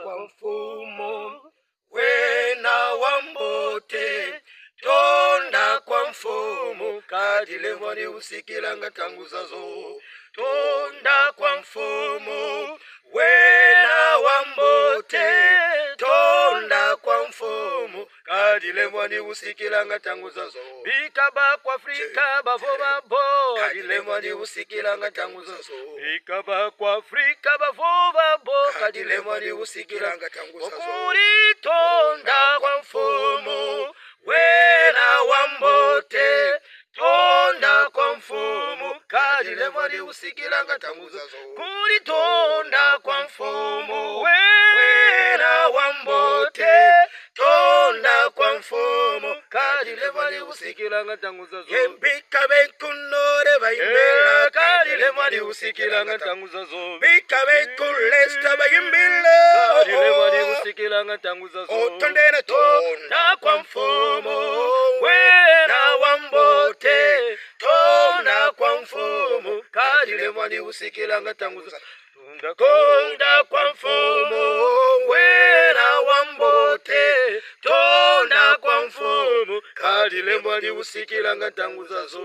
kwa mfumo wena wambote tonda kwa mfumo kadile mwani usikilanga tangu zazo tonda kwa mfumo wena wambote tonda kwa mfumo kadile mwani usikilanga tangu zazo bikaba kwa Afrika bavoma bo kadile mwani usikilanga tangu zazo bikaba kwa Afrika bavoma bo kadile mwani usikilanga tangu zazo okuri tonda kwa mfumo wena wambote tonda kwa mfumo kadile mwani usikilanga tangu zazo kuri tonda kwa mfumo wena wambote tonda kwa mfumo kadile mwani usikilanga tangu zazo bika benkunore bayimbela kadile mwani usikilanga tangu zazo bika benkulesta bayimbela kadile mwani usikilanga tangu zazo otondene tonda kwa mfumo wena wambote tonda kwa mfumo kadile mwani usikilanga tangu zazo tonda kwa mfumo wena wambote tonda kwa mfumo kadile mwani usikilanga tangu zazo